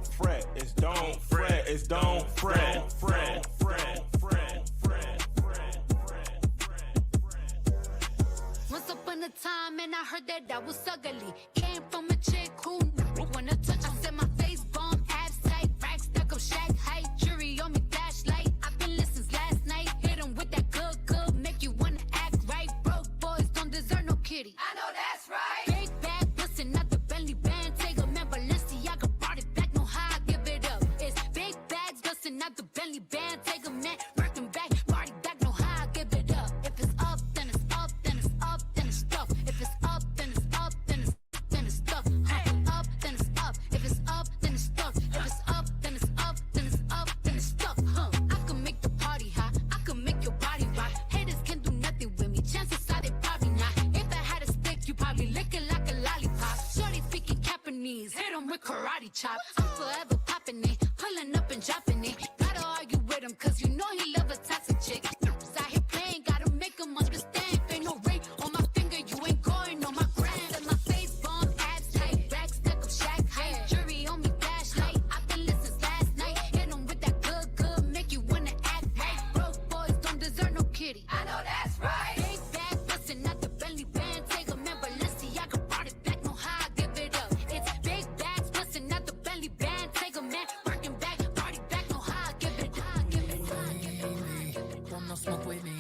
fret, it's don't fret, it's don't fret, fret, fret, fret, fret, fret. Once upon a time, and I heard that I was ugly. Came from a chick who never wanna touch. I said my face bomb, abs tight, rack stuck up, shack height, jury on me, flashlight. I've been listening last night, hit 'em with that good, make you wanna act right. Broke boys don't deserve no kitty. I know that's right. Big bag, bustin' out the Bentley band, take a man, Balenciaga brought it back, know how I give it up. It's big bags, bustin' out the Bentley band, take a man, working back, party back, know how I give it up. If it's up, then it's up, then it's up, then it's stuff. If it's up, then it's up, then it's stuff. Up, then it's up. If it's up, then it's stuff. If it's up, then it's up, then it's up, then it's stuff. I can make the party hot, I can make your body rock. Haters can do nothing with me, chances are they probably not. If I had a stick, you probably lick it like a lollipop. Shorty speaking Japanese, hit 'em with karate chop. I'm forever popping it, pulling up and dropping it. Gotta argue with him, cause you know he love a toxic chick. Out here playing, gotta make him understand. Ain't no ring on my finger, you ain't going on my gram. And my face bomb, abs tight, rack stuck up, shack height, jury on me, flashlight. I've been listening last night, hit 'em with that good, make you wanna act right. Broke boys don't deserve no kitty. I know that's right. Big bag, bustin' out the Bentley band, take a man, Balenciaga brought it back, know how I give it up. It's big bags, bustin' out the Bentley band, take a man, working back, party back, know how I give it up. Don't no smoke with me.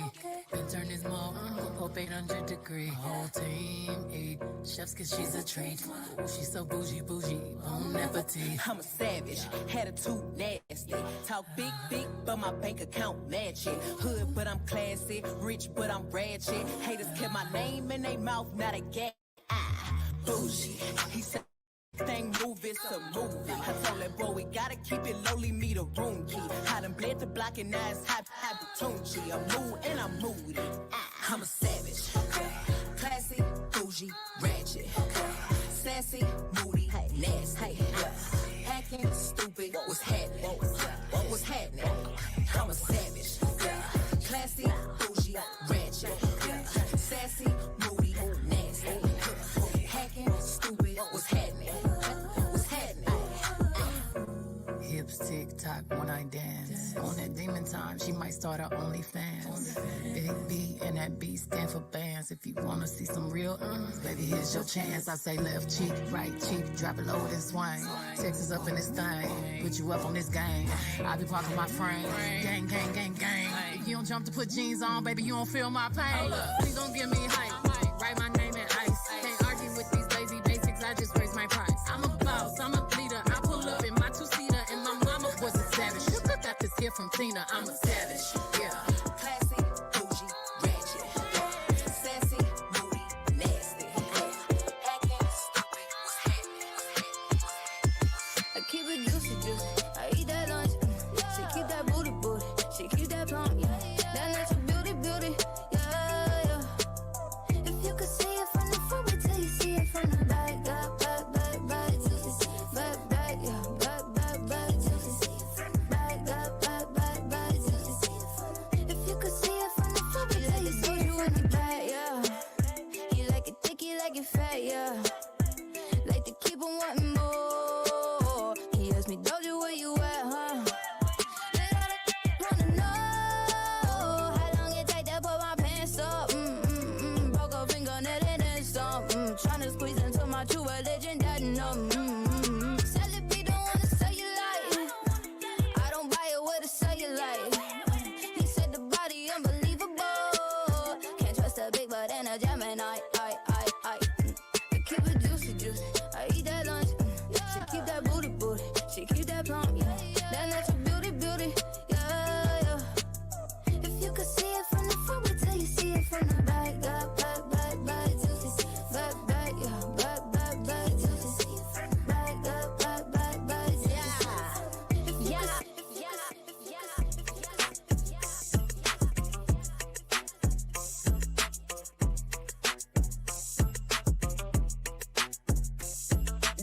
Then turn this mug up 800 degree. Whole team eat chefs cause she's a treat. Ooh, she's so bougie, bon appetit. I'm a savage, attitude nasty. Talk big, but my bank account match it. Hood, but I'm classy. Rich, but I'm ratchet. Haters kept my name in their mouth, not a gag. Bougie, he said. Thing move, it's a movie. I told that boy we gotta keep it lowly, me the room key. I done bled the block and now it's hot, Tunchi. I'm mood and I'm moody. I'm a savage, classy, bougie, ratchet, sassy, moody, nasty, hacking, stupid. What's happening? What's happening? I'm a savage, classy, bougie, ratchet, sassy, moody, nasty, hacking, stupid. What's happening? Hips tick-tock when I dance. On that demon time, she might start her OnlyFans. Big B and that B stand for bands. If you wanna see some real baby, here's your chance. I say left cheek, right cheek, drop it low and swing. Texas up in this thing, put you up on this game. I be parking my frame, gang, gang, gang, gang. If you don't jump to put jeans on, baby, you don't feel my pain. Please don't give me hype, write my name in ice. Can't argue with these lazy basics, I just raise my price. I'm a boss, I'm a leader, I pull up in my two-seater and my mama was a savage. You got this here from Tina, I'm a savage, yeah. Classy, bougie, ratchet, sassy, moody, nasty, hacking, stupid. What's happening? I keep it juicy, I eat that lunch. She keep that booty, she keep that plump. That natural beauty, yeah. If you could see it from the front, wait till you see it from the back. Back, juicy, back, yeah, back, juicy, back, juicy. If you could see it from the front, wait till you see it from the back, yeah. You like it thick, you like it fat, yeah. Like to keep on wanting more. He asked me, Doja, where you at, huh? Wanna know how long it take to put my pants up. Broke a fingernail and then some. Tryna squeeze into my true religion, that no. Celebrity don't wanna say you like. I don't buy it with a cellulite. He said the body unbelievable. Can't trust a big butt and a Gemini. I keep it juicy. I eat that lunch. She keep that booty. She keep that plump. That natural beauty. Yeah. If you could see it from the front, wait till you see it from the back. Back, juicy. Back, yeah. Back, juicy. Back,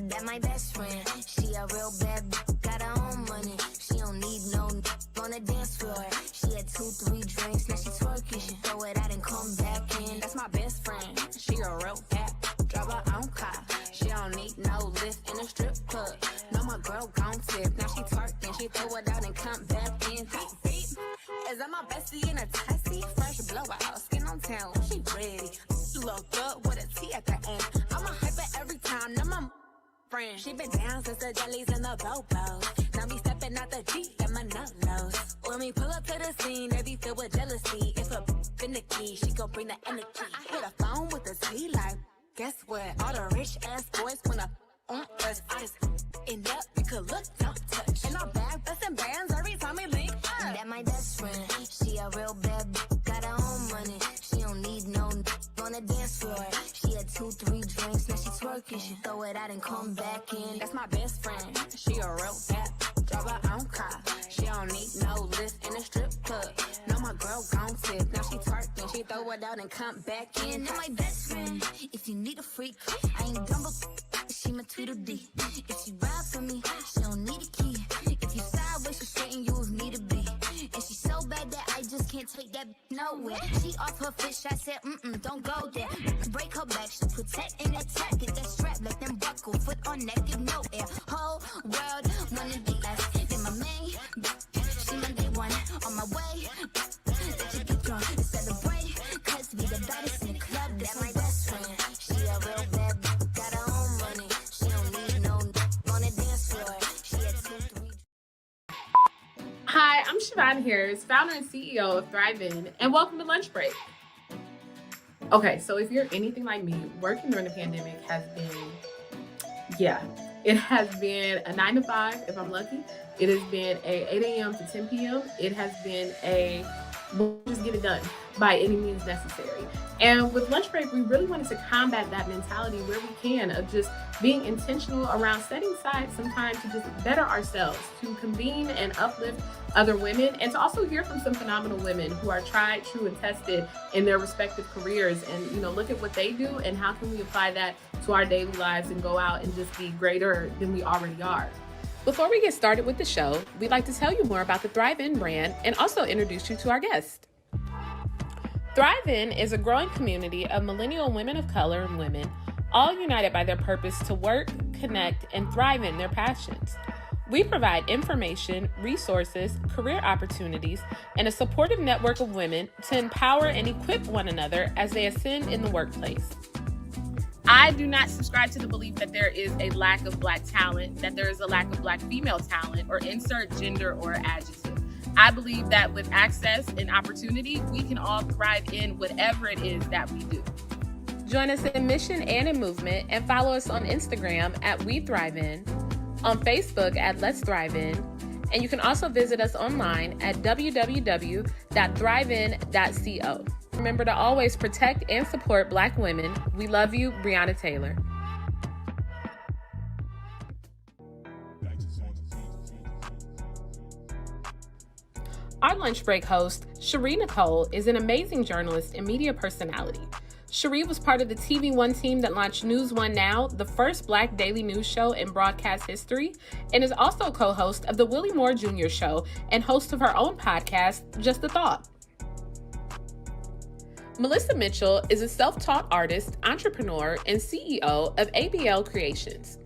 That my best friend, she a real bad bitch, got her own money. She don't need no on the dance floor. She had 2-3 drinks, now she twerking. She throw it out and come back in. That's my best friend, she a real cat, drive her own car. She don't need no lift in a strip club. No, my girl gon' tip. Is that my bestie in a taxi? Fresh blowout, skin on town, she ready. Look up with a T at the end. I'm a hyper every time, now my friend. She been down since the jellies and the bobos. Now me stepping out the Jeep, and my nut knows. When we pull up to the scene, they be filled with jealousy. If a finicky, she gon' bring the energy. I hit a phone with a T like, guess what? All the rich ass boys wanna on us. I just end up, you could look, don't touch. And I'm back, bustin' bands every time we link up. That my best friend, she a real bad got her own money. She don't need no on the dance floor. She had 2-3 drinks, now she twerking. She throw it out and come back in. That's my best friend, she a real bad drive her own car. She don't need no lift in a strip club. No, my girl gon' tip. Now she twerking, she throw it out and come back in. That my best friend, if you need a freak, I ain't dumb but she my Tweedledee. If she ride for me, she don't need a key. If you sideways, she straighten you with me to be. And she's so bad that I just can't take that nowhere. She off her fish, I said, don't go there. Break her back, she protect and attack. Get that strap, let them buckle, foot on neck, give no air. Whole world wanna be us. Then my main, she my day one. On my way, let you get drunk and celebrate. Cause we the baddest in the club, that's my best friend. She a real bad, got her own money. She don't need no on the dance floor. She had 2-3. Hi, I'm Siobhan Harris, founder and CEO of ThriveIN, and welcome to Lunch Break. Okay, so if you're anything like me, working during the pandemic has been, it has been a 9 to 5 if I'm lucky. It has been a 8 a.m. to 10 p.m. It has been a we'll just get it done by any means necessary. And with Lunch Break, we really wanted to combat that mentality where we can of just being intentional around setting aside some time to just better ourselves, to convene and uplift other women, and to also hear from some phenomenal women who are tried, true, and tested in their respective careers, and look at what they do and how can we apply that to our daily lives and go out and just be greater than we already are. Before we get started with the show, we'd like to tell you more about the ThriveIN brand and also introduce you to our guest. ThriveIN is a growing community of millennial women of color and women, all united by their purpose to work, connect, and thrive in their passions. We provide information, resources, career opportunities, and a supportive network of women to empower and equip one another as they ascend in the workplace. I do not subscribe to the belief that there is a lack of Black talent, that there is a lack of Black female talent, or insert gender or adjective. I believe that with access and opportunity, we can all thrive in whatever it is that we do. Join us in mission and in movement, and follow us on Instagram at WeThriveIn, on Facebook at Let's Thrive In, and you can also visit us online at www.thrivein.co. Remember to always protect and support Black women. We love you, Breonna Taylor. Our lunch break host, Shari Nycole, is an amazing journalist and media personality. Shari was part of the TV One team that launched News One Now, the first Black daily news show in broadcast history, and is also co-host of the Willie Moore Jr. show and host of her own podcast, Just a Thought. Melissa Mitchell is a self-taught artist, entrepreneur, and CEO of Abeille Creations.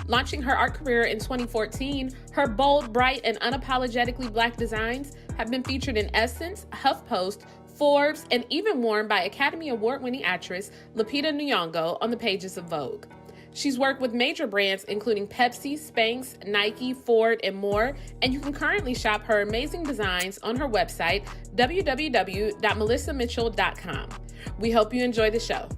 Launching her art career in 2014, her bold, bright, and unapologetically Black designs have been featured in Essence, HuffPost, Forbes, and even worn by Academy Award-winning actress Lupita Nyong'o on the pages of Vogue. She's worked with major brands including Pepsi, Spanx, Nike, Ford, and more, and you can currently shop her amazing designs on her website, www.melissamitchell.com. We hope you enjoy the show.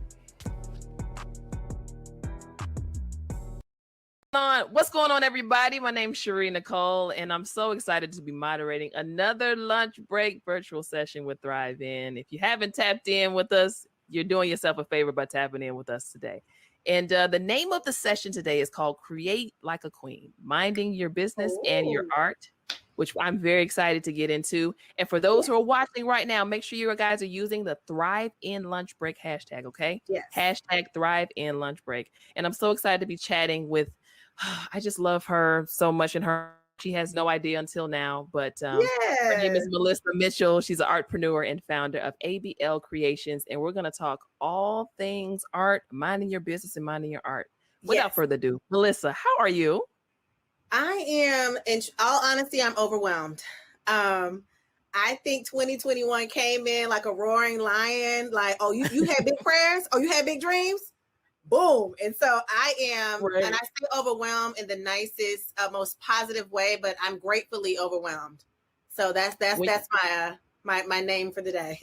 What's going on, everybody? My name's Shari Nycole, and I'm so excited to be moderating another lunch break virtual session with ThriveIN. If you haven't tapped in with us, you're doing yourself a favor by tapping in with us today. And the name of the session today is called Create Like a Queen, Minding Your Business and Your Art, which I'm very excited to get into. And for those who are watching right now, make sure you guys are using the ThriveIN Lunch Break hashtag, okay? Yes. Hashtag ThriveIN Lunch Break. And I'm so excited to be chatting with, I just love her so much, and she has no idea until now, but her name is Melissa Mitchell. She's an artpreneur and founder of Abeille Creations, and we're going to talk all things art, minding your business and minding your art. Without further ado, Melissa, how are you? I am, in all honesty, I'm overwhelmed. I think 2021 came in like a roaring lion. Like, oh, you had big prayers? Oh, you had big dreams? Boom. And so I am, Right. and I stay overwhelmed in the nicest, most positive way, but I'm gratefully overwhelmed. So that's my name for the day.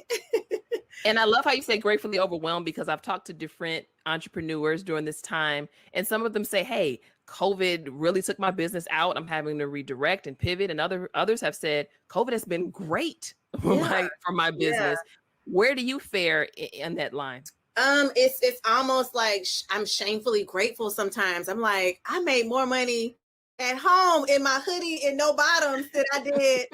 And I love how you say gratefully overwhelmed, because I've talked to different entrepreneurs during this time, and some of them say, hey, COVID really took my business out. I'm having to redirect and pivot. And others have said COVID has been great for my business. Where do you fare in that line? It's almost like I'm shamefully grateful sometimes. I'm like, I made more money at home in my hoodie and no bottoms than I did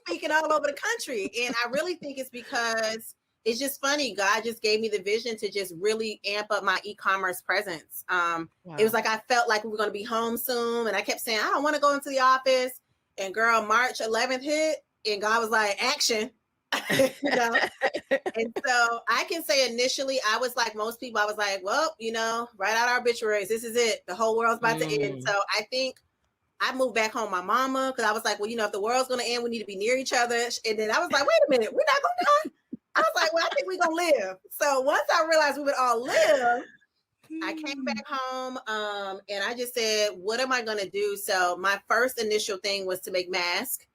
speaking all over the country. And I really think it's because it's just funny. God just gave me the vision to just really amp up my e-commerce presence. It was like I felt like we were going to be home soon, and I kept saying I don't want to go into the office. And girl, March 11th hit, and God was like, action. You know? And so I can say initially I was like most people. I was like, well, you know, write out our obituaries. This is it. The whole world's about to end. So I think I moved back home with my mama, because I was like, well, you know, if the world's going to end, we need to be near each other. And then I was like, wait a minute, we're not going to die. I was like, well, I think we're going to live. So once I realized we would all live, I came back home and I just said, what am I going to do? So my first initial thing was to make masks.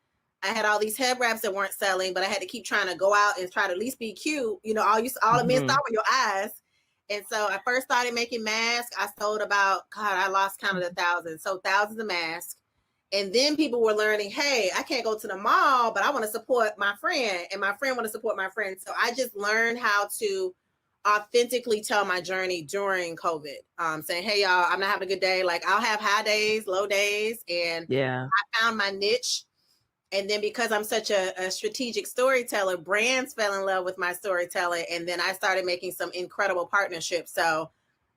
I had all these head wraps that weren't selling, but I had to keep trying to go out and try to at least be cute. You know, all the men saw were your eyes. And so I first started making masks. I sold about, God, I lost count of the thousands. So thousands of masks. And then people were learning, hey, I can't go to the mall, but I want to support my friend, and my friend want to support my friend. So I just learned how to authentically tell my journey during COVID, saying, hey, y'all, I'm not having a good day. Like, I'll have high days, low days. And I found my niche. And then because I'm such a strategic storyteller, brands fell in love with my storytelling. And then I started making some incredible partnerships. So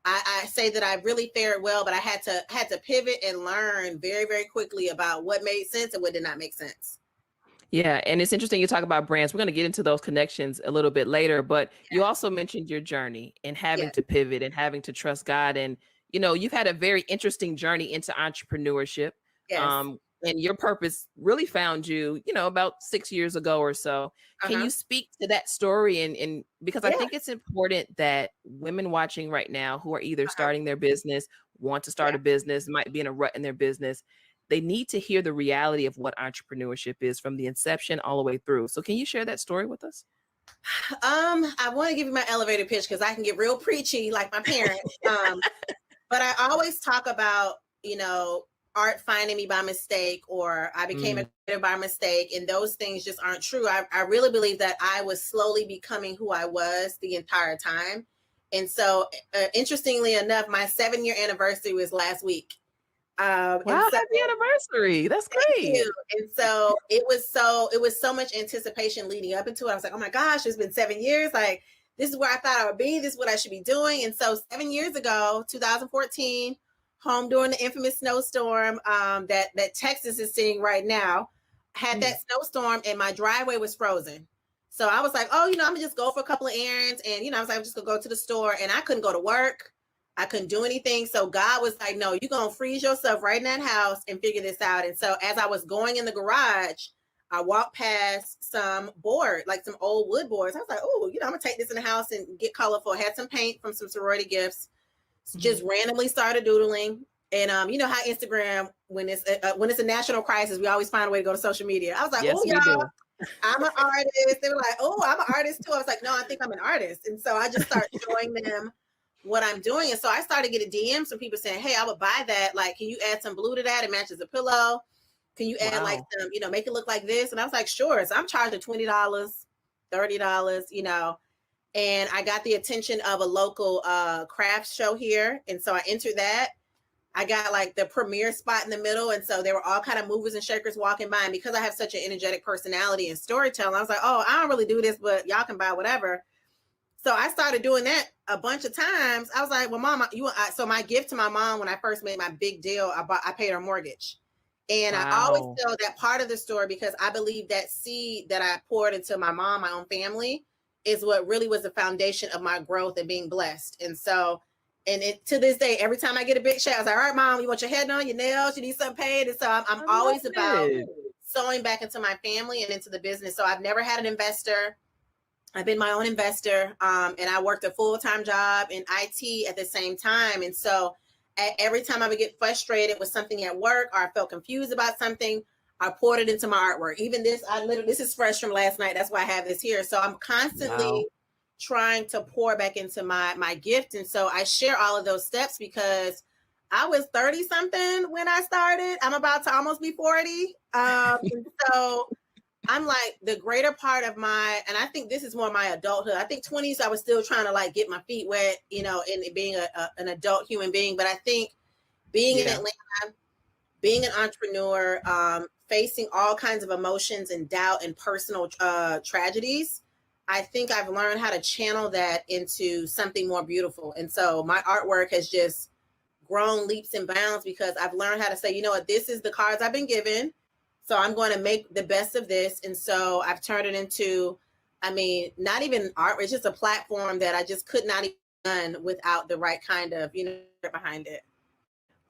I say that I really fared well, but I had to pivot and learn very, very quickly about what made sense and what did not make sense. Yeah. And it's interesting you talk about brands. We're going to get into those connections a little bit later, but you also mentioned your journey and having to pivot and having to trust God. And, you know, you've had a very interesting journey into entrepreneurship. And your purpose really found you, you know, about 6 years ago or so. Can you speak to that story? And because I think it's important that women watching right now who are either starting their business, want to start a business, might be in a rut in their business, they need to hear the reality of what entrepreneurship is from the inception all the way through. So can you share that story with us? I want to give you my elevator pitch because I can get real preachy like my parents. But I always talk about, you know, art finding me by mistake, or I became a creator by mistake, and those things just aren't true. I really believe that I was slowly becoming who I was the entire time. And so interestingly enough, my 7-year anniversary was last week. Wow, happy anniversary. That's great. And so it was so much anticipation leading up into it. I was like, oh my gosh, it's been 7 years. Like, this is where I thought I would be. This is what I should be doing. And so 7 years ago, 2014, home during the infamous snowstorm that Texas is seeing right now, had that snowstorm and my driveway was frozen. So I was like, oh, you know, I'm gonna just go for a couple of errands. And, you know, I was like, I'm just gonna go to the store, and I couldn't go to work. I couldn't do anything. So God was like, no, you're going to freeze yourself right in that house and figure this out. And so as I was going in the garage, I walked past some board, like some old wood boards. I was like, oh, you know, I'm gonna take this in the house and get colorful. I had some paint from some sorority gifts. Just randomly started doodling. And you know how Instagram, when it's a national crisis, we always find a way to go to social media. I was like, oh, y'all, I'm an artist. They were like, oh, I'm an artist too. I was like, no, I think I'm an artist. And so I just started showing them what I'm doing. And so I started getting DMs from people saying, hey, I would buy that. Like, can you add some blue to that? It matches a pillow. Can you add like some, you know, make it look like this? And I was like, sure. So I'm charging $20, $30, you know. And I got the attention of a local craft show here. And so I entered that. I got like the premier spot in the middle. And so there were all kind of movers and shakers walking by. And because I have such an energetic personality and storytelling, I was like, oh, I don't really do this, but y'all can buy whatever. So I started doing that a bunch of times. I was like, well, Mom, so my gift to my mom when I first made my big deal, I paid her mortgage. And I always tell that part of the story because I believe that seed that I poured into my mom, my own family, is what really was the foundation of my growth and being blessed. And so, to this day, every time I get a big check, I was like, all right, Mom, you want your head done, your nails, you need something paid. And so I'm always about sewing back into my family and into the business. So I've never had an investor. I've been my own investor, and I worked a full-time job in IT at the same time. And so every time I would get frustrated with something at work, or I felt confused about something, I poured it into my artwork. Even this, this is fresh from last night. That's why I have this here. So I'm constantly trying to pour back into my gift. And so I share all of those steps because I was 30 something when I started. I'm about to almost be 40. And so I'm like the greater part of and I think this is more my adulthood. I think 20s, I was still trying to like get my feet wet, you know, in being an adult human being. But I think being in Atlanta, being an entrepreneur, facing all kinds of emotions and doubt and personal tragedies, I think I've learned how to channel that into something more beautiful. And so my artwork has just grown leaps and bounds because I've learned how to say, you know what, this is the cards I've been given. So I'm going to make the best of this. And so I've turned it into, I mean, not even art, it's just a platform that I just could not even done without the right kind of, you know, behind it.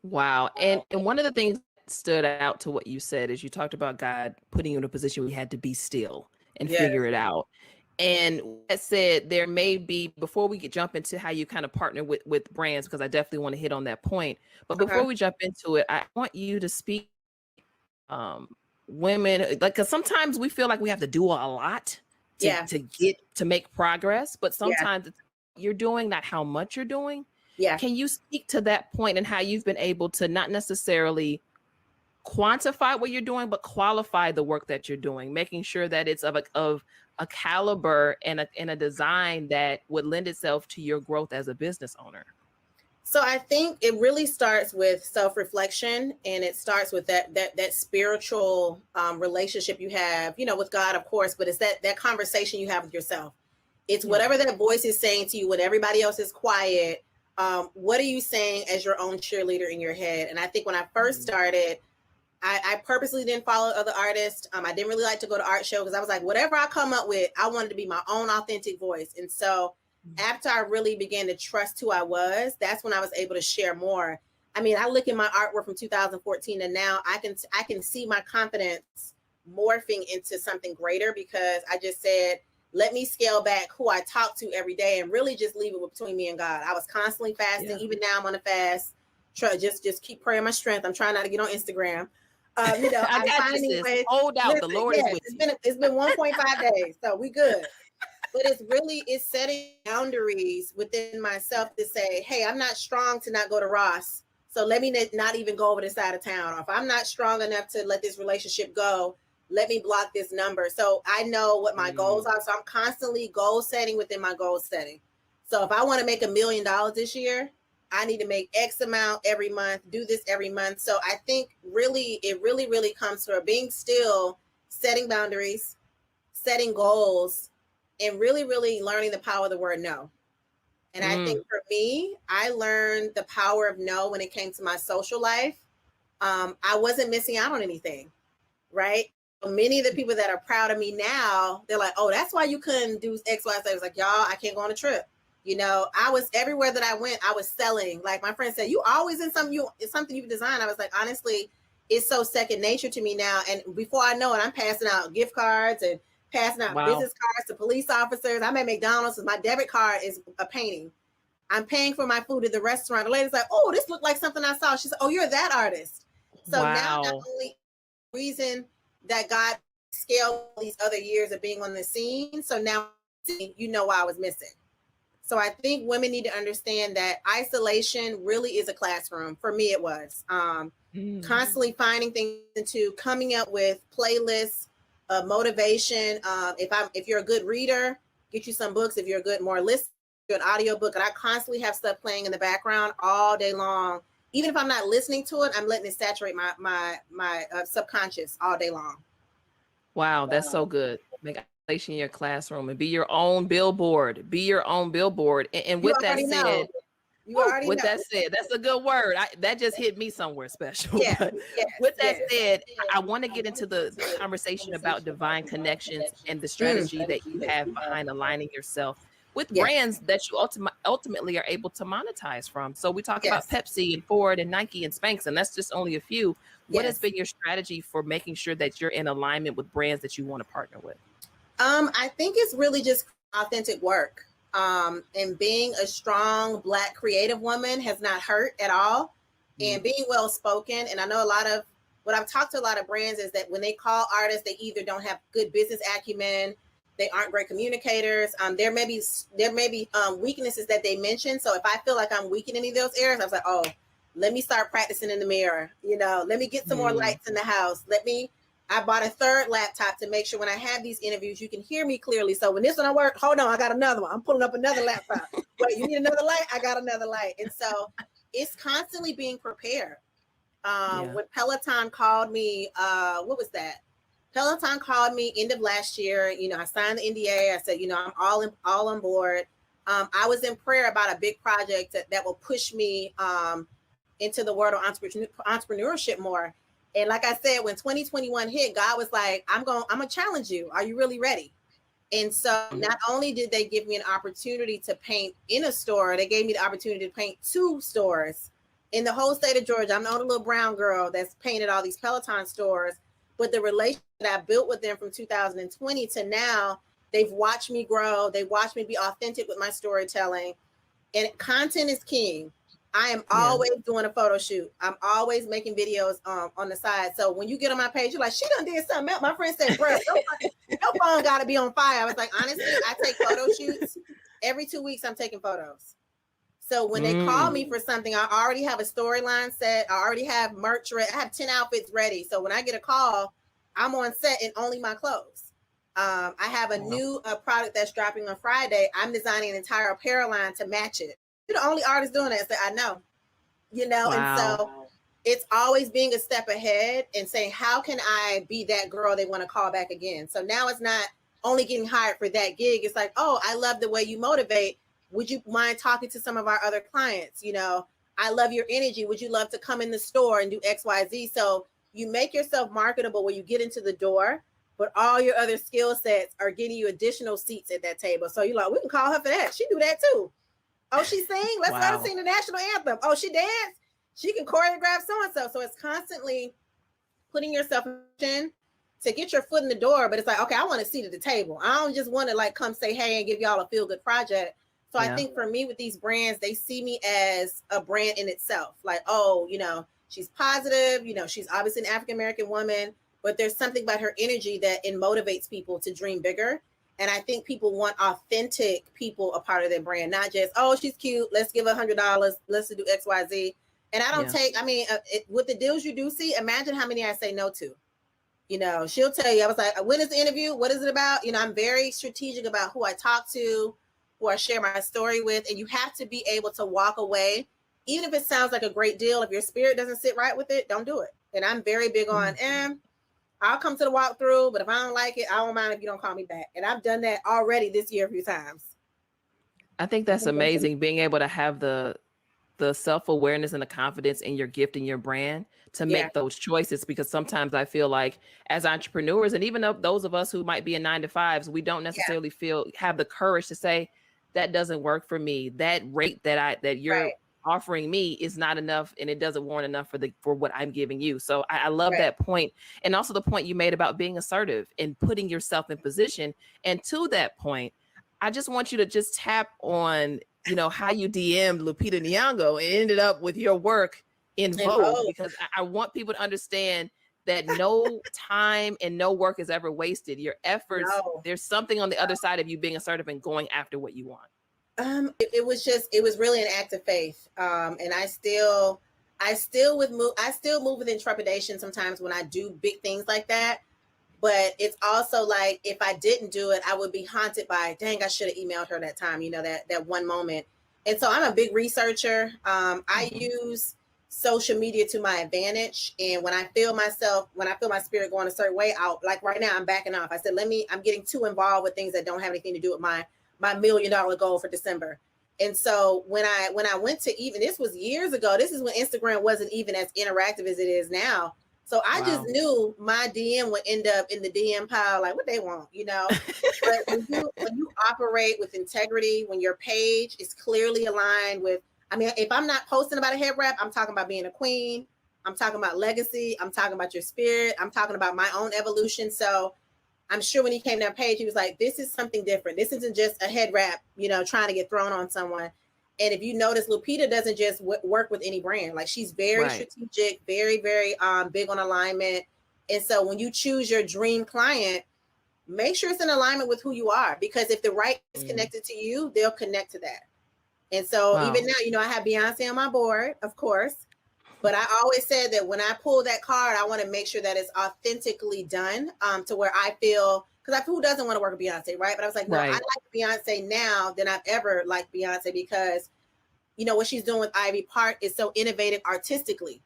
Wow. And one of the things that stood out to what you said is you talked about God putting you in a position where you had to be still and figure it out. And that said, there may be, before we jump into how you kind of partner with brands, because I definitely want to hit on that point. But before we jump into it, I want you to speak women, like, because sometimes we feel like we have to do a lot to make progress, but sometimes it's you're doing, not how much you're doing. Yeah. Can you speak to that point and how you've been able to not necessarily quantify what you're doing, but qualify the work that you're doing, making sure that it's of a caliber and a design that would lend itself to your growth as a business owner? So I think it really starts with self-reflection, and it starts with that spiritual relationship you have, you know, with God, of course, but it's that conversation you have with yourself. It's whatever that voice is saying to you when everybody else is quiet. What are you saying as your own cheerleader in your head? And I think when I first started, I purposely didn't follow other artists. I didn't really like to go to art shows because I was like, whatever I come up with, I wanted to be my own authentic voice. And so after I really began to trust who I was, that's when I was able to share more. I mean, I look at my artwork from 2014 and now I can see my confidence morphing into something greater because I just said, let me scale back who I talk to every day and really just leave it between me and God. I was constantly fasting. Yeah. Even now I'm on a fast. Just keep praying my strength. I'm trying not to get on Instagram. You know, I got you, sis. Hold out. The Lord is with you. It's been 1.5 days, so we good. But it's setting boundaries within myself to say, hey, I'm not strong to not go to Ross. So let me not even go over this side of town. Or if I'm not strong enough to let this relationship go, let me block this number. So I know what my goals are. So I'm constantly goal setting within my goal setting. So if I want to make $1 million this year, I need to make X amount every month, do this every month. So I think it really comes from being still, setting boundaries, setting goals, and really learning the power of the word no. And I think for me, I learned the power of no when it came to my social life. I wasn't missing out on anything, right? Many of the people that are proud of me now, they're like, oh, that's why you couldn't do X, Y, Z. I was like, y'all, I can't go on a trip. You know, I was everywhere that I went, I was selling. Like my friend said, you always in it's something you design. I was like, honestly, it's so second nature to me now. And before I know it, I'm passing out gift cards and passing out business cards to police officers. I'm at McDonald's, my debit card is a painting. I'm paying for my food at the restaurant. The lady's like, oh, this looked like something I saw. She said, oh, you're that artist. So now not only reason that God scaled these other years of being on the scene. So now you know why I was missing. So I think women need to understand that isolation really is a classroom. For me, it was constantly finding things into coming up with playlists, motivation. If you're a good reader, get you some books. If you're a good audio book, and I constantly have stuff playing in the background all day long. Even if I'm not listening to it, I'm letting it saturate my subconscious all day long. Wow, that's so good. Make isolation in your classroom and be your own billboard. And with that said, that said, that's a good word. That just hit me somewhere special. With that said, I want to get into the conversation about divine connections and the strategy that you have behind aligning yourself with Yes. brands that you ultimately are able to monetize from. So we talk about Yes. Pepsi and Ford and Nike and Spanx, and that's just only a few. What has Yes. been your strategy for making sure that you're in alignment with brands that you want to partner with? I think it's really just authentic work. And being a strong Black creative woman has not hurt at all. And being well spoken. And I know what I've talked to a lot of brands is that when they call artists, they either don't have good business acumen, they aren't great communicators. There may be weaknesses that they mention. So if I feel like I'm weak in any of those areas, I was like, oh, let me start practicing in the mirror. Let me get some more lights in the house. I bought a third laptop to make sure when I have these interviews, you can hear me clearly. So when this one I work, hold on, I got another one. I'm pulling up another laptop. Wait, you need another light? I got another light. And so it's constantly being prepared. When Peloton called me, what was that? Peloton called me end of last year. I signed the NDA. I said, I'm all on board. I was in prayer about a big project that will push me into the world of entrepreneurship more. And like I said, when 2021 hit, God was like, I'm gonna challenge you. Are you really ready? And so not only did they give me an opportunity to paint in a store, they gave me the opportunity to paint 2 stores in the whole state of Georgia. I'm the only little brown girl that's painted all these Peloton stores. But the relationship that I built with them from 2020 to now, they've watched me grow. They watched me be authentic with my storytelling. And content is king. I am always doing a photo shoot. I'm always making videos on the side. So when you get on my page, you're like, she done did something else. My friend said, bro, your phone got to be on fire. I was like, honestly, I take photo shoots. Every 2 weeks, I'm taking photos. So when they call me for something, I already have a storyline set. I already have merch ready. I have 10 outfits ready. So when I get a call, I'm on set in only my clothes. I have a new product that's dropping on Friday. I'm designing an entire apparel line to match it. You're the only artist doing that. So I know, and so it's always being a step ahead and saying, how can I be that girl they want to call back again? So now it's not only getting hired for that gig. It's like, oh, I love the way you motivate. Would you mind talking to some of our other clients? I love your energy. Would you love to come in the store and do X, Y, Z? So you make yourself marketable when you get into the door, but all your other skill sets are getting you additional seats at that table. So you're like, we can call her for that. She do that too. Oh, she sing? Let's let her sing the national anthem. Oh, she dance? She can choreograph so-and-so. So it's constantly putting yourself in to get your foot in the door. But it's like, okay, I want a seat at the table. I don't just want to come say, hey, and give y'all a feel-good project. So I think for me with these brands, they see me as a brand in itself. Like, oh, she's positive. She's obviously an African-American woman, but there's something about her energy that motivates people to dream bigger. And I think people want authentic people a part of their brand, not just, oh, she's cute. Let's give her $100. Let's do X, Y, Z. And I don't with the deals you do see, imagine how many I say no to. She'll tell you, I was like, when is the interview? What is it about? I'm very strategic about who I talk to, who I share my story with. And you have to be able to walk away. Even if it sounds like a great deal, if your spirit doesn't sit right with it, don't do it. And I'm very big on, I'll come to the walkthrough, but if I don't like it, I don't mind if you don't call me back. And I've done that already this year a few times. I think that's amazing, being able to have the self-awareness and the confidence in your gift and your brand to make those choices, because sometimes I feel like as entrepreneurs, and even those of us who might be in 9-to-5s, we don't necessarily have the courage to say that doesn't work for me. That rate that you're offering me is not enough, and it doesn't warrant enough for what I'm giving you. So I love that point. And also the point you made about being assertive and putting yourself in position. And to that point, I just want you to just tap on, how you DM'd Lupita Nyong'o and ended up with your work in Vogue, because I want people to understand that no time and no work is ever wasted. Your efforts, there's something on the other side of you being assertive and going after what you want. It was really an act of faith. And I still move with trepidation sometimes when I do big things like that. But it's also like, if I didn't do it, I would be haunted by, dang, I should have emailed her that time, that one moment. And so I'm a big researcher. I use social media to my advantage. And when I feel my spirit going a certain way, like right now, I'm backing off. I said, I'm getting too involved with things that don't have anything to do with my $1 million goal for December. And so when I went to, even this was years ago, this is when Instagram wasn't even as interactive as it is now. So I just Wow. knew my DM would end up in the DM pile, like what they want, you know. But when you operate with integrity, when your page is clearly aligned with, I mean, if I'm not posting about a head wrap, I'm talking about being a queen. I'm talking about legacy. I'm talking about your spirit. I'm talking about my own evolution. So I'm sure when he came to that page, he was like, this is something different. This isn't just a head wrap, you know, trying to get thrown on someone. And if you notice, Lupita doesn't just work with any brand. Like she's very strategic, very, very big on alignment. And so when you choose your dream client, make sure it's in alignment with who you are, because if the right is connected to you, they'll connect to that. And so even now, you know, I have Beyonce on my board, of course, but I always said that when I pull that card, I want to make sure that it's authentically done to where I feel, because who doesn't want to work with Beyonce, right? But I was like, no, I like Beyonce now than I've ever liked Beyonce, because, you know, what she's doing with Ivy Park is so innovative artistically.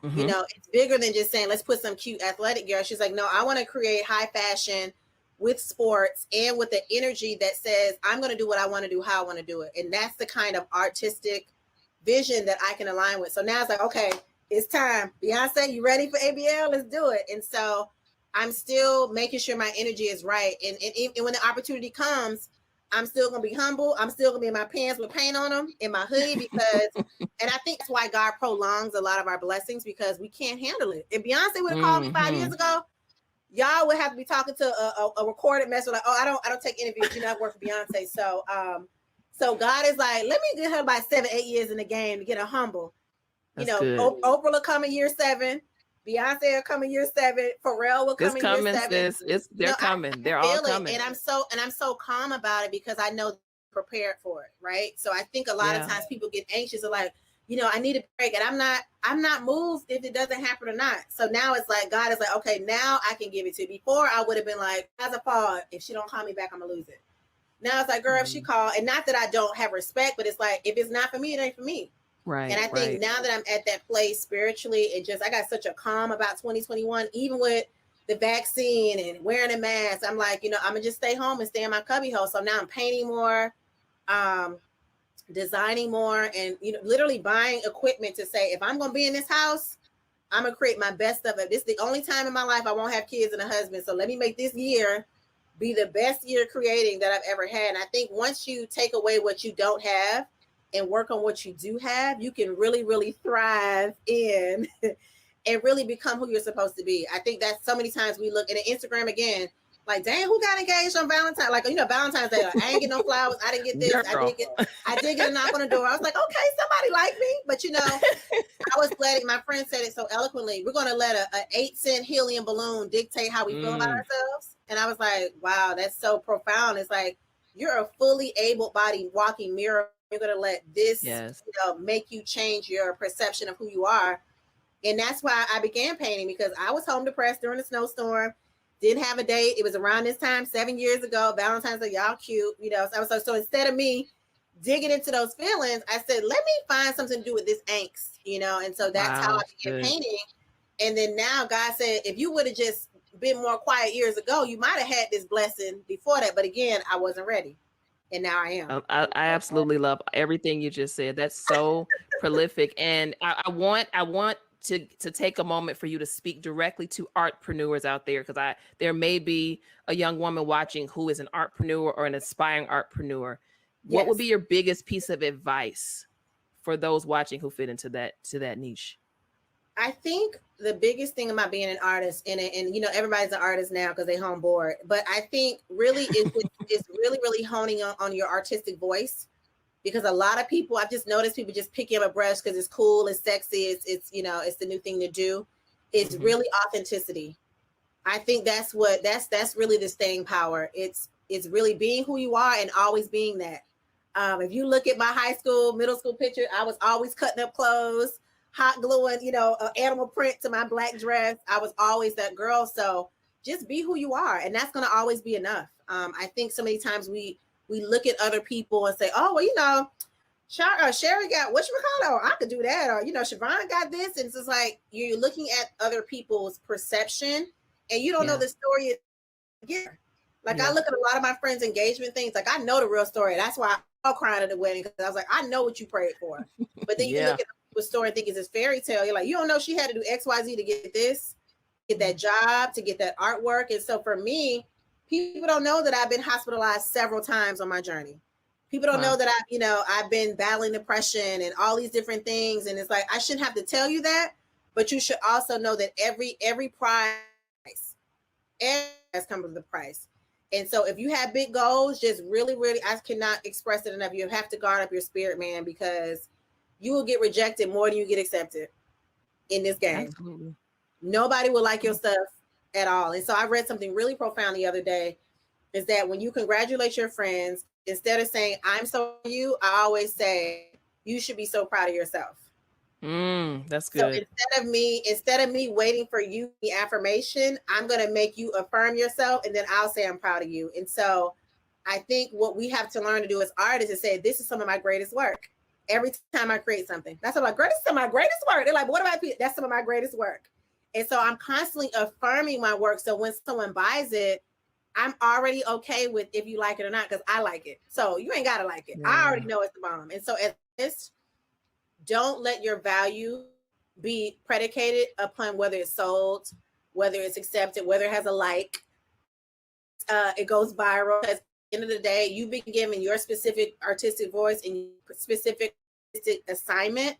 You know, it's bigger than just saying, let's put some cute athletic girl. She's like, no, I want to create high fashion with sports and with the energy that says, I'm going to do what I want to do, how I want to do it. And that's the kind of artistic vision that I can align with. So now it's like, okay, it's time. Beyonce, you ready for ABL? Let's do it. And so I'm still making sure my energy is right. And when the opportunity comes, I'm still going to be humble. I'm still going to be in my pants with paint on them, in my hoodie, because, and I think that's why God prolongs a lot of our blessings, because we can't handle it. If Beyonce would have called me 5 years ago, y'all would have to be talking to a recorded message like, oh, I don't take interviews. You know, I work for Beyonce. So, so God is like, let me get her by 7-8 years in the game to get her humble. That's you know, good. Oprah will come in year 7. Beyonce will come in year 7. Pharrell will come in year 7. They're coming. They're all coming. And I'm so calm about it, because I know they're prepared for it. Right. So I think a lot of times people get anxious or like, you know, I need a break, and I'm not moved if it doesn't happen or not. So now it's like, God is like, okay, now I can give it to you. Before I would have been like, as a fall, if she don't call me back, I'm gonna lose it. Now it's like, girl, if she called, and not that I don't have respect, but it's like, if it's not for me, it ain't for me. Right. And I think now that I'm at that place spiritually, I got such a calm about 2021, even with the vaccine and wearing a mask. I'm like, you know, I'm gonna just stay home and stay in my cubby hole. So now I'm painting more, designing more, and, you know, literally buying equipment to say, if I'm going to be in this house, I'm going to create my best of it. This is the only time in my life I won't have kids and a husband. So let me make this year be the best year creating that I've ever had. And I think once you take away what you don't have and work on what you do have, you can really, really thrive in and really become who you're supposed to be. I think that so many times we look at Instagram again, like, dang, who got engaged on Valentine's? Like, you know, Valentine's Day, like, I ain't get no flowers. I didn't get this. I did get a knock on the door. I was like, okay, somebody like me. But, you know, I was letting, my friend said it so eloquently, we're going to let a 8-cent helium balloon dictate how we feel about ourselves. And I was like, wow, that's so profound. It's like, you're a fully able-bodied walking mirror. You're going to let this, you know, make you change your perception of who you are. And that's why I began painting, because I was home depressed during the snowstorm. Didn't have a date. It was around this time, 7 years ago. Valentine's Day, y'all cute, you know. So instead of me digging into those feelings, I said, let me find something to do with this angst, you know. And so that's how I began painting. And then now God said, if you would have just been more quiet years ago, you might have had this blessing before that. But again, I wasn't ready. And now I am. I absolutely love everything you just said. That's so prolific. And I want to take a moment for you to speak directly to artpreneurs out there, because there may be a young woman watching who is an artpreneur or an aspiring artpreneur. What would be your biggest piece of advice for those watching who fit into that niche? I think the biggest thing about being an artist, and you know, everybody's an artist now because they home bored, but I think really it's really honing on your artistic voice. Because a lot of people, I've just noticed people just picking up a brush because it's cool, it's sexy, it's you know, it's the new thing to do. It's really authenticity. I think that's really the staying power. It's really being who you are and always being that. If you look at my high school, middle school picture, I was always cutting up clothes, hot gluing, you know, animal print to my black dress. I was always that girl. So just be who you are, and that's going to always be enough. I think so many times we look at other people and say, oh, well, you know, Shari got whatchamacallit, or I could do that, or, you know, Siobhan got this. And it's just like, you're looking at other people's perception and you don't know the story. Like I look at a lot of my friends' engagement things, like I know the real story. That's why I'm crying at the wedding, because I was like, I know what you prayed for. But then you look at the story and think it's this fairy tale. You're like, you don't know she had to do X, Y, Z to get this. get that job, to get that artwork. And so for me, people don't know that I've been hospitalized several times on my journey. People don't know that I've been battling depression and all these different things. And it's like, I shouldn't have to tell you that, but you should also know that every price has come with the price. And so if you have big goals, just really, really, I cannot express it enough. You have to guard up your spirit, man, because you will get rejected more than you get accepted in this game. Absolutely. Nobody will like your stuff at all. And so I read something really profound the other day, is that when you congratulate your friends, instead of saying, I'm so proud of you, I always say, you should be so proud of yourself. That's good. So instead of me waiting for you, the affirmation, I'm going to make you affirm yourself, and then I'll say I'm proud of you. And so I think what we have to learn to do as artists is say, this is some of my greatest work. Every time I create something, that's some of my greatest work. They're like, what about you? That's some of my greatest work. And so I'm constantly affirming my work. So when someone buys it, I'm already okay with if you like it or not, because I like it. So you ain't got to like it. Yeah. I already know it's the bomb. And so as this, don't let your value be predicated upon whether it's sold, whether it's accepted, whether it has a like, it goes viral. Because at the end of the day, you've been given your specific artistic voice and specific assignment,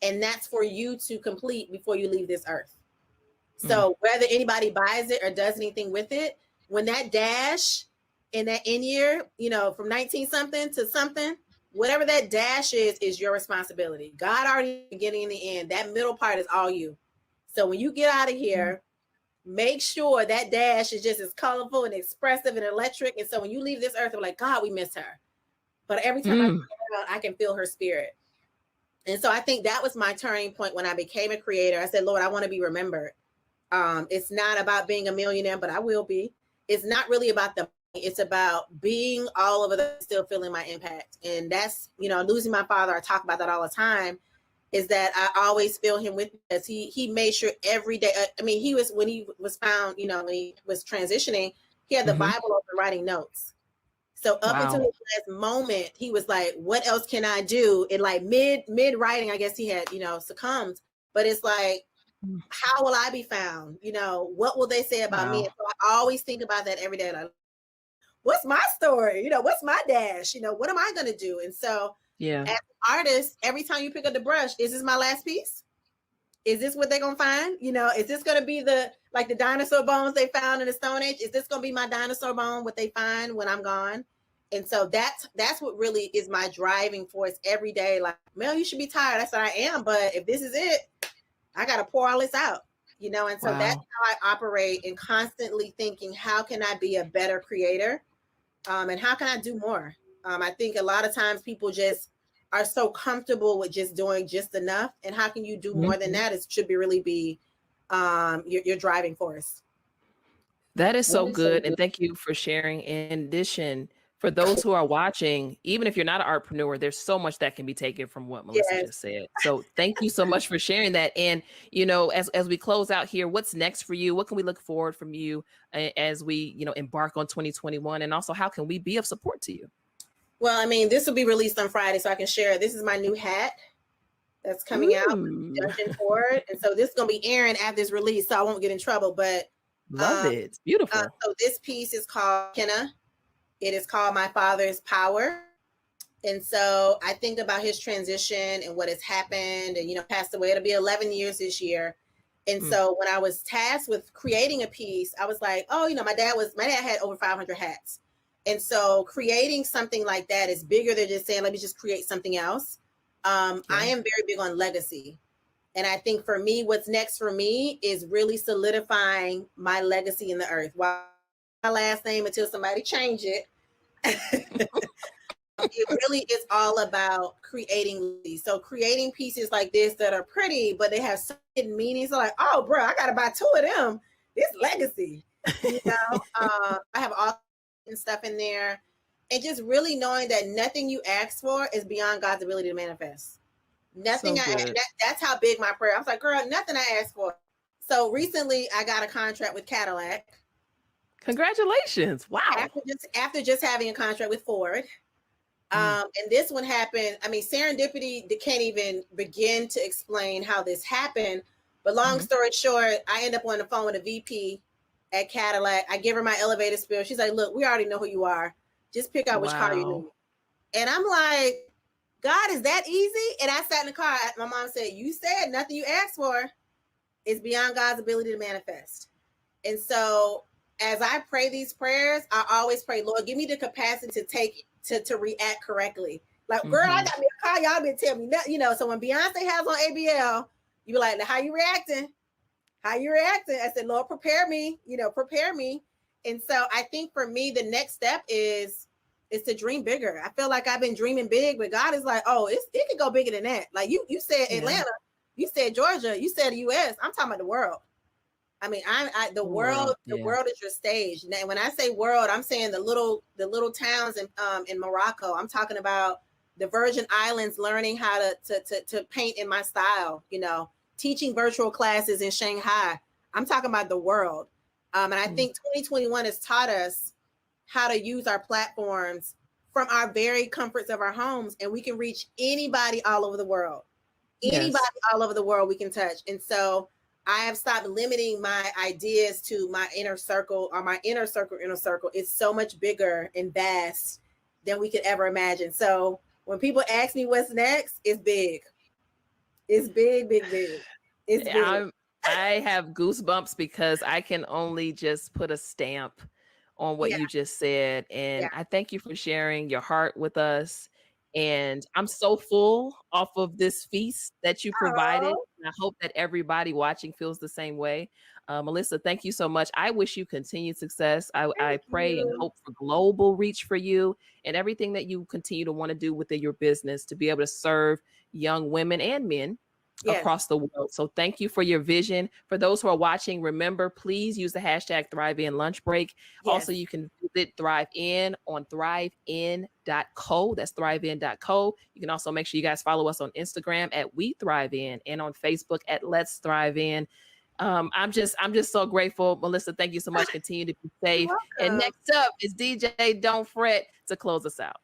and that's for you to complete before you leave this earth. So whether anybody buys it or does anything with it, when that dash in that end year, from 19 something to something, whatever that dash is your responsibility. God already beginning and the end. That middle part is all you. So when you get out of here, make sure that dash is just as colorful and expressive and electric. And so when you leave this earth, we're like, God, we miss her. But every time I can feel her spirit. And so I think that was my turning point when I became a creator. I said, Lord, I want to be remembered. It's not about being a millionaire, but I will be. It's not really about the money. It's about being all over the still feeling my impact. And that's, losing my father, I talk about that all the time, is that I always feel him with me, because he made sure every day. When he was found, when he was transitioning, he had the Bible open writing notes. So up until his last moment, he was like, what else can I do? And like mid writing, I guess he had, succumbed, but it's like, how will I be found? What will they say about me? And so I always think about that every day. Like, what's my story? What's my dash? What am I going to do? And so as an artist, every time you pick up the brush, is this my last piece? Is this what they're going to find? Is this going to be the dinosaur bones they found in the Stone Age? Is this going to be my dinosaur bone, what they find when I'm gone? And so that's what really is my driving force every day. Like, Mel, you should be tired. I said, I am. But if this is it, I got to pour all this out, and so that's how I operate, and constantly thinking, how can I be a better creator? And how can I do more? I think a lot of times people just are so comfortable with just doing just enough. And how can you do more than that? It should really be your driving force. That is so good. And thank you for sharing. In addition, for those who are watching, even if you're not an artpreneur, there's so much that can be taken from what Melissa just said. So thank you so much for sharing that. And, as we close out here, what's next for you? What can we look forward from you as we, embark on 2021? And also, how can we be of support to you? Well, this will be released on Friday, so I can share. This is my new hat that's coming out, Dungeon Forward. And so this is going to be airing after this release, so I won't get in trouble. But love it. It's beautiful. So this piece is called Kenna. It is called My Father's Power. And so I think about his transition and what has happened, and, passed away. It'll be 11 years this year. And so when I was tasked with creating a piece, I was like, my dad had over 500 hats. And so creating something like that is bigger than just saying, let me just create something else. I am very big on legacy. And I think for me, what's next for me is really solidifying my legacy in the earth. While my last name until somebody change it. It really is all about creating these. So creating pieces like this that are pretty, but they have certain meanings. So like, oh, bro, I got to buy 2 of them. This legacy, I have all stuff in there, and just really knowing that nothing you ask for is beyond God's ability to manifest. Nothing. That's how big my prayer. I was like, girl, nothing I asked for. So recently I got a contract with Cadillac. Congratulations. Wow. After just having a contract with Ford. And this one happened. Serendipity can't even begin to explain how this happened. But long story short, I end up on the phone with a VP at Cadillac. I give her my elevator spiel. She's like, look, we already know who you are. Just pick out which car you need. And I'm like, God, is that easy? And I sat in the car. My mom said, you said nothing you asked for is beyond God's ability to manifest. And so as I pray these prayers, I always pray, Lord, give me the capacity to react correctly. Like, girl, I got me a car. Y'all been telling me nothing, you know. So when Beyonce has on Abeille, you be like, how you reacting? How you reacting? I said, Lord, prepare me, prepare me. And so I think for me, the next step is to dream bigger. I feel like I've been dreaming big, but God is like, oh, it could go bigger than that. Like you said Atlanta, you said Georgia, you said the US. I'm talking about the world. I mean, the world is your stage. Now, when I say world, I'm saying the little towns in Morocco. I'm talking about the Virgin Islands learning how to paint in my style, teaching virtual classes in Shanghai. I'm talking about the world. And I think 2021 has taught us how to use our platforms from our very comforts of our homes, and we can reach anybody all over the world. Anybody all over the world we can touch. And so I have stopped limiting my ideas to my inner circle or my inner circle. It's so much bigger and vast than we could ever imagine. So when people ask me what's next, it's big. It's big, big, big. It's big. I have goosebumps because I can only just put a stamp on what you just said. And I thank you for sharing your heart with us. And I'm so full off of this feast that you provided. And I hope that everybody watching feels the same way. Melissa, thank you so much. I wish you continued success. I pray and hope for global reach for you and everything that you continue to want to do within your business to be able to serve young women and men across the world. So thank you for your vision. For those who are watching, remember, please use the hashtag ThriveIn lunch break. Also, you can visit ThriveIn on ThriveIn.co. That's ThriveIn.co. You can also make sure you guys follow us on Instagram at We Thrive In and on Facebook at Let's Thrive In. I'm just so grateful. Melissa, thank you so much. Continue to be safe. And next up is DJ Don't Fret to close us out.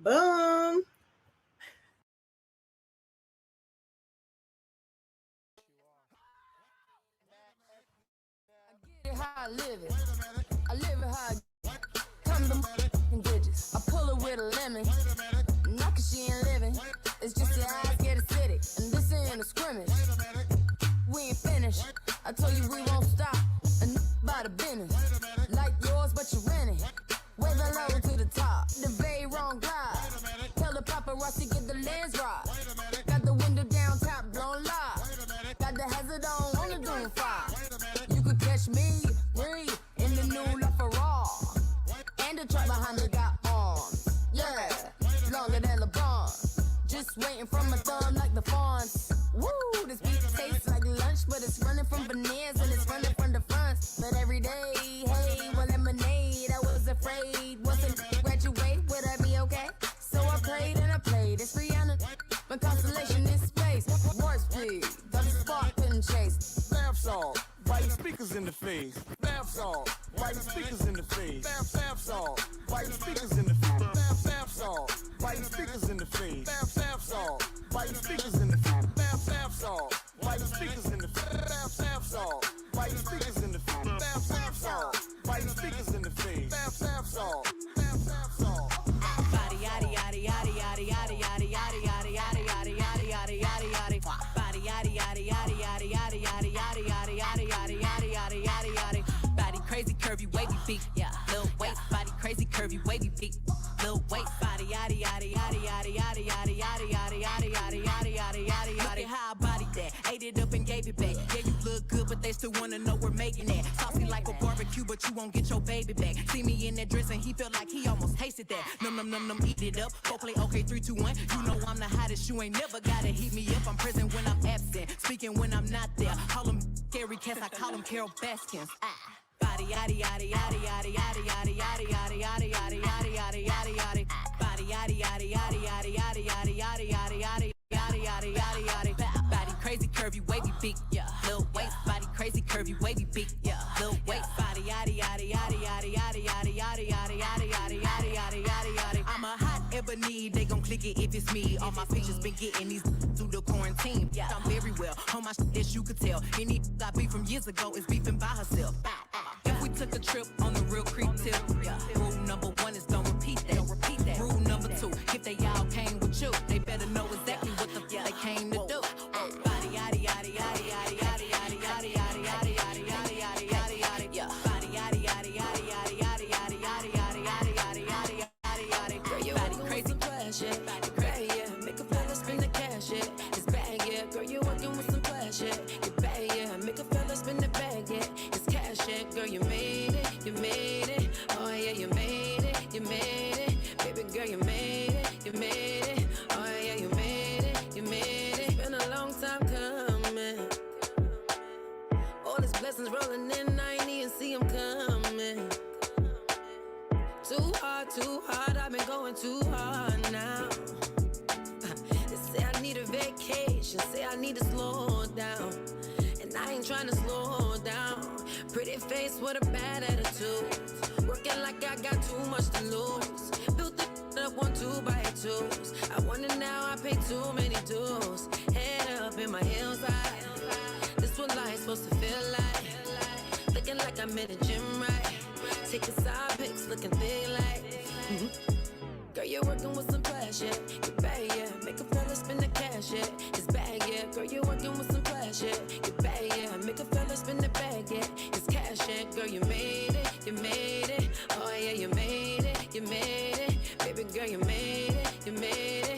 Boom. How I live it. I live it how I come to digits. I pull it with a lemon. Not cause she ain't living. It's just your eyes get acidic. And this ain't a scrimmage. We ain't finished. I told you we won't stop. And by the business. Like yours, but you're renting. Way the low to the top. The very wrong glide. Tell the paparazzi get the lens right. Got the window down, top blown live. Got the hazard on the doom fire. You could catch me, breathe, in the new LaFerrari. And the truck behind me got arms. Yeah, longer than LeBron. Just waiting from my thumb like the fawns. Woo, this beat tastes like lunch, but it's running from veneers and it's running from the fronts. But every day, hey, well, lemonade, I was afraid. Wasn't graduate, would I be okay? So I prayed and I played. It's Rihanna, my constellation is space. Warp speed, got the spark couldn't chase. Bath salt, biting speakers in the face. Bath salt, biting speakers in the face. Bath salt, biting speakers in the face. Bath salt, biting speakers in the face. Bath salt, biting speakers in the face. Bath salt, biting speakers in the face. Bath salt, biting speakers in the face. Bath salt, biting speakers in the face. Bath salt, bath salt. Body yaddy yaddy yaddy yaddy yaddy yaddy yaddy yaddy yaddy yaddy yaddy yaddy yaddy yaddy. Body yaddy yaddy yaddy yaddy yaddy yaddy yaddy yaddy yaddy yaddy yaddy yaddy yaddy yaddy. Body crazy curvy wavy feet, yeah. Little waist, body crazy curvy wavy feet. Little waist, body yaddy yaddy yaddy yaddy yaddy yaddy yaddy yaddy yaddy yaddy yaddy yaddy yaddy yaddy. Look at how I bodied that, ate it up and gave it back. Yeah, you look good, but they still wanna know we're making it. Saucy like a barbecue, but you won't get your baby back. See me in that dress and he felt like he almost tasted that. Num num num num, eat it up. Go play okay 3, 2, 1. You know I'm the hottest. You ain't never gotta heat me up. I'm present when I'm absent, speaking when I'm not there. Call them scary cats, I call them Carol Baskins. Body yaddy yaddy yaddy yaddy yaddy yaddy yaddy yaddy yaddy yaddy yaddy yaddy yaddy yaddy. Body yaddy yaddy yaddy yaddy yaddy yaddy yaddy yaddy yaddy yaddy yaddy yaddy yaddy. Body crazy curvy wavy beak, yeah. Little waist, body crazy curvy wavy beak, yeah. Little waist, body yaddy yaddy yaddy yaddy yaddy yaddy yaddy yaddy yaddy yaddy yaddy yaddy yaddy yaddy. I'm a hot ever need, they gon' click it if it's me. All my pictures been getting these through the quarantine. Yeah, I'm very well on my shit, as you could tell. Any I beef from years ago is beefing by herself. If we took a trip on the real creep tip, rule number 1 is don't repeat that. Rule number 2, if they all came with you, they better know exactly what the they came to do. Body yaddy yaddy yaddy yaddy yaddy yaddy yaddy yaddy yaddy yaddy yaddy yaddy yaddy yaddy yeah. Body yaddy yaddy yaddy yaddy yaddy yaddy yaddy yaddy yaddy yaddy yaddy yaddy yaddy. Girl, you body crazy flash, yeah. Body crazy, yeah. Make a fella spend the cash, yeah. It's bag, yeah. Girl, you working with some flash, yeah. You bag, yeah. Make a fella spend the bag, yeah. It's cash, yeah. Girl, you made it, you made it. Oh yeah, you made it, you made it. Baby girl, you made it, you made it. Oh yeah, you made it, you made it. It's been a long time coming. All these blessings rolling in, I ain't even see them coming. Too hard, I've been going too hard now. They say I need a vacation, say I need to slow down. And I ain't trying to slow down. Pretty face with a bad attitude. Working like I got too much to lose. Built the up 1, 2 by 2s. I wonder now I pay too many dues. Head up in my heels high. This what life's supposed to feel like. Looking like I'm in a gym, right? Taking side pics, looking thick like. Girl, you're working with some flash, yeah. You bag, yeah. Make a fella spend the cash, yeah. It's bag, yeah. Girl, you're working with some flash, yeah. You bag, yeah. Make a fella spend the bag, yeah. It's cash, yeah. Girl, you made it, you made it. Oh yeah, you made it, you made it. Baby girl, you made it, you made it.